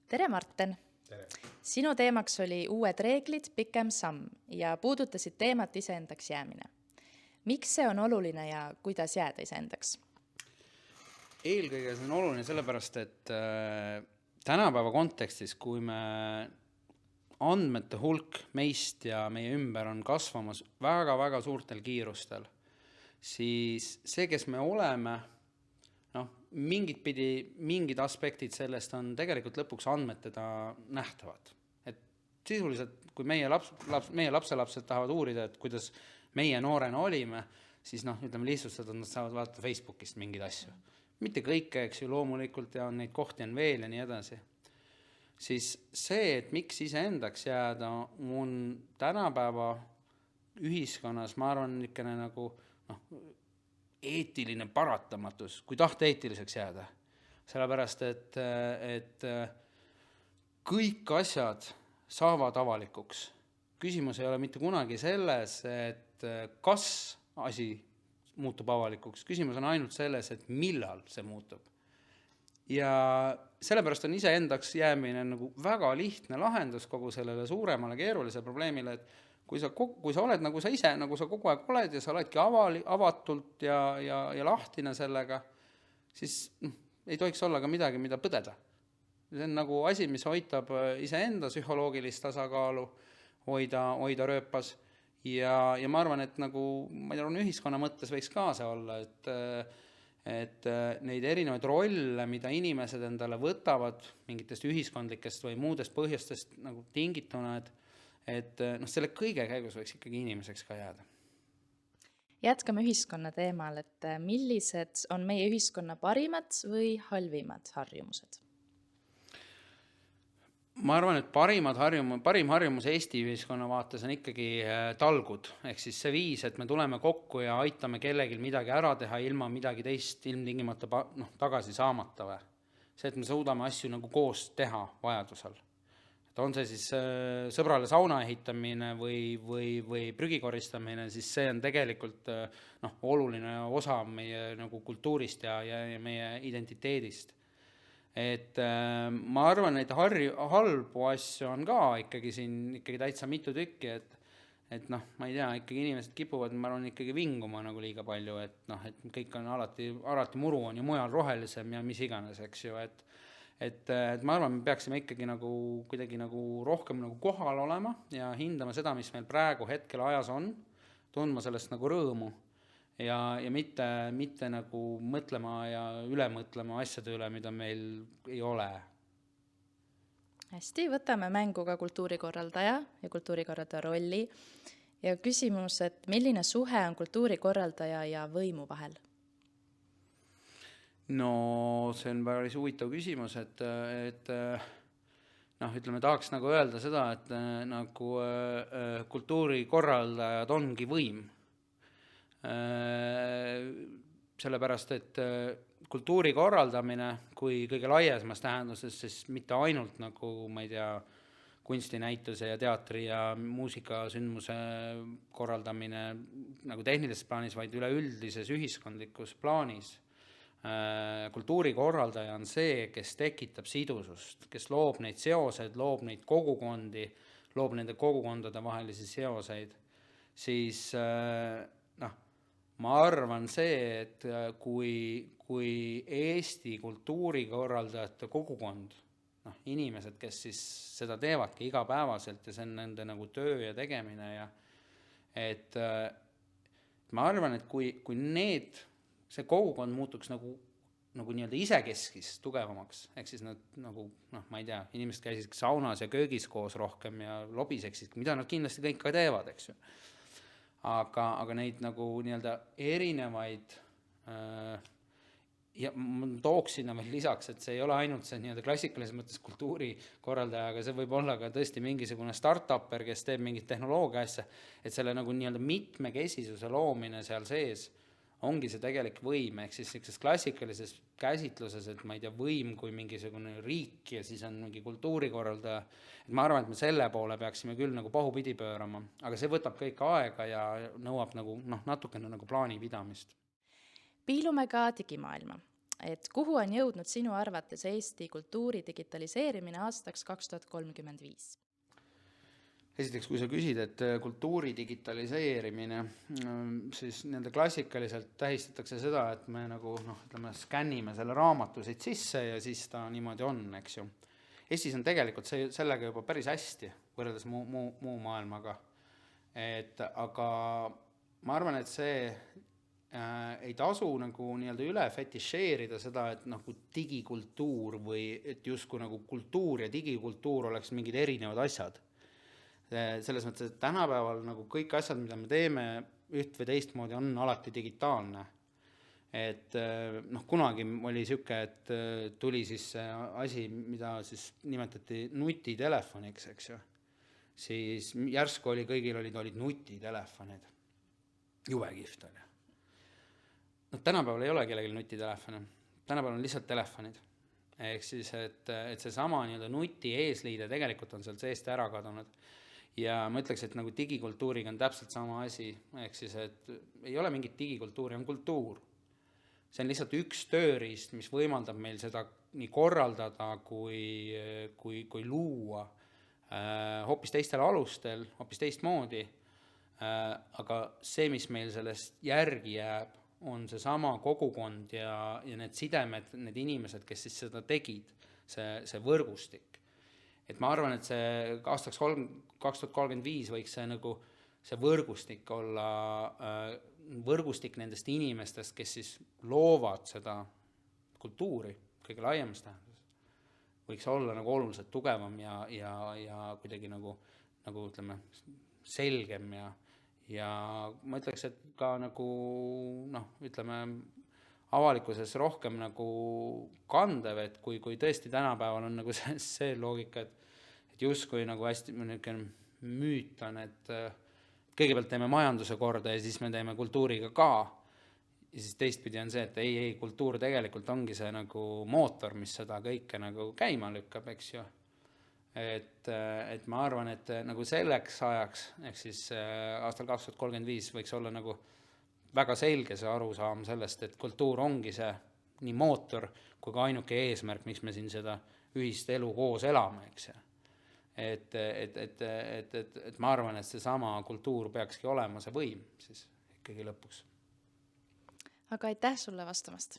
Tere, Marten! Tere. Sinu teemaks oli uued reeglid, pikem samm ja puudutasid teemat iseendaks jäämine. Miks see on oluline ja kuidas jääda iseendaks? Eelkõige see on oluline sellepärast, et tänapäeva kontekstis, kui me andmete hulk meist ja meie ümber on kasvamas väga-väga suurtel kiirustel, siis see, kes me oleme, mingid aspektid sellest on tegelikult lõpuks andmetega nähtavad. Et sisuliselt, kui meie lapselapsed tahavad uurida, et kuidas meie noorena olime, siis ütleme lihtsalt, nad saavad vaadata Facebookist mingeid asju. Mitte kõike, eks ju, loomulikult, ja neid kohti on veel ja nii edasi. Siis see, et miks iseendaks jääda, on tänapäeva ühiskonnas, ma arvan, niisugune nagu eetiline paratamatus, kui tahta eetiliseks jääda. Sellepärast, et kõik asjad saavad avalikuks. Küsimus ei ole mitte kunagi selles, et kas asi muutub avalikuks. Küsimus on ainult selles, et millal see muutub. Ja sellepärast on iseendaks jäämine nagu väga lihtne lahendus kogu sellele suuremale keerulisele probleemile, et kui sa oled nagu sa ise, nagu sa kogu aeg oled ja sa oledki avatult ja lahtine sellega, siis ei tohiks olla ka midagi, mida põdeda. See on nagu asi, mis hoitab iseenda psühholoogilist tasakaalu, hoida rööpas. Ja ma arvan, et nagu, ma arvan, ühiskonna mõttes võiks ka see olla, et neid erinevaid rolle, mida inimesed endale võtavad mingitest ühiskondlikest või muudest põhjustest nagu tingituna, et selle kõige käigus võiks ikkagi inimeseks ka jääda. Jätkame ühiskonna teemal, et millised on meie ühiskonna parimad või halvimad harjumused? Ma arvan, et parim harjumus Eesti ühiskonna vaates on ikkagi talgud. Ehk siis see viis, et me tuleme kokku ja aitame kellelgi midagi ära teha ilma midagi teist ilmtingimata tagasi saamata. See, et me suudame asju nagu koos teha vajadusel. On see siis sõbrale sauna ehitamine või prügikoristamine, siis see on tegelikult oluline osa meie nagu kultuurist ja meie identiteedist. Et ma arvan, et halbu asju on ka ikkagi siin ikkagi täitsa mitu tükki, et ma ei tea, ikkagi inimesed kipuvad, ma arvan, ikkagi vinguma nagu liiga palju, et kõik on alati muru on ju mujal rohelisem ja mis iganes, eks ju, et ma arvan, me peaksime ikkagi nagu kuidagi nagu rohkem nagu kohal olema ja hindama seda, mis meil praegu hetkel ajas on, tundma sellest nagu rõõmu ja mitte nagu mõtlema ja üle mõtlema asjade üle, mida meil ei ole. Hästi, võtame mängu ka kultuurikorraldaja ja kultuurikorraldaja rolli ja küsimus, et milline suhe on kultuurikorraldaja ja võimu vahel? No see on päris huvitav küsimus, et ütleme, tahaks nagu öelda seda, et nagu kultuurikorraldajad ongi võim. Sellepärast, et kultuuri korraldamine, kui kõige laiesmas tähenduses, siis mitte ainult nagu, ma ei tea, kunstinäituse ja teatri ja muusikasündmuse korraldamine nagu tehnilises plaanis, vaid üleüldises ühiskondlikus plaanis. Kultuurikorraldaja on see, kes tekitab sidusust, kes loob neid seoseid, loob neid kogukondi, loob nende kogukondade vahelisi seoseid, siis ma arvan see, et kui Eesti kultuurikorraldajate kogukond, inimesed, kes siis seda teevadki igapäevaselt ja see on nende nagu töö ja tegemine ja et ma arvan, et kui see kogukond muutuks nagu nii-öelda isekeskis tugevamaks, ehk siis nad nagu, ma ei tea, inimesed käisid saunas ja köögis koos rohkem ja lobiseksid, mida nad kindlasti kõik ka teevad, eks ju. Aga neid nagu nii-öelda erinevaid ja ma tooks sinna veel lisaks, et see ei ole ainult see nii-öelda klassikalises mõttes kultuurikorraldaja, aga see võib olla ka tõesti mingisugune start-upper, kes teeb mingit tehnoloogia asja, et selle nagu nii-öelda mitmekesisuse loomine seal sees ongi see tegelik võim, ehk siis sellises klassikalises käsitluses, et ma ei tea, võim kui mingisugune riik ja siis on mingi kultuurikorraldaja. Et ma arvan, et me selle poole peaksime küll nagu pahupidi pöörama, aga see võtab kõik aega ja nõuab nagu natukene nagu plaani pidamist. Piilume ka digimaailma. et kuhu on jõudnud sinu arvates Eesti kultuuri digitaliseerimine aastaks 2035? Esiteks, kui sa küsid, et kultuuri digitaliseerimine, siis nende klassikaliselt tähistatakse seda, et me nagu skännime selle raamatu siit sisse ja siis ta niimoodi on, eks ju. Eestis on tegelikult sellega juba päris hästi võrreldes muu maailmaga. Aga ma arvan, et see ei tasu nagu nii-öelda üle fetišeerida seda, et nagu digikultuur või et justkui nagu kultuur ja digikultuur oleks mingid erinevad asjad. Selles mõttes, et tänapäeval nagu kõik asjad, mida me teeme üht või teistmoodi, on alati digitaalne. Et kunagi oli siuke, et tuli siis see asi, mida siis nimetati nutitelefoniks, eks ju. Siis järsku kõigil olid nutitelefonid. Jube kihvt oli. Tänapäeval ei ole kellelgi nutitelefoni. Tänapäeval on lihtsalt telefonid. Ehk siis, et see sama nii-öelda nuti eesliide tegelikult on seal seest ära kadunud. Ja ma ütleks, et nagu digikultuuriga on täpselt sama asi. Ehk siis, et ei ole mingit digikultuuri, on kultuur. See on lihtsalt üks tööriist, mis võimaldab meil seda nii korraldada kui luua hoopis teistel alustel, hoopis teistmoodi. Aga see, mis meil sellest järgi jääb, on see sama kogukond ja need sidemed, need inimesed, kes siis seda tegid, see võrgustik. Et ma arvan, et see aastaks 2035 võiks see võrgustik olla võrgustik nendest inimestest, kes siis loovad seda kultuuri kõige laiemast tähenduses. Võiks olla nagu oluliselt tugevam ja kuidagi nagu ütleme, selgem ja ma ütleks, et ka nagu ütleme, avalikkuses rohkem nagu kandev, et kui tõesti tänapäeval on nagu see loogika, et justkui nagu hästi müüt on, et kõigepealt teeme majanduse korda ja siis me teeme kultuuriga ka. Ja siis teistpidi on see, et ei, kultuur tegelikult ongi see nagu mootor, mis seda kõike nagu käima lükkab, eks ju. Et ma arvan, et nagu selleks ajaks, ehk siis aastal 2035 võiks olla nagu väga selge see arusaam sellest, et kultuur ongi see nii mootor kui ka ainuke eesmärk, miks me siin seda ühist elu koos elame, eks ju. Et ma arvan, et see sama kultuur peakski olema see võim siis ikkagi lõpuks. Aga aitäh sulle vastamast!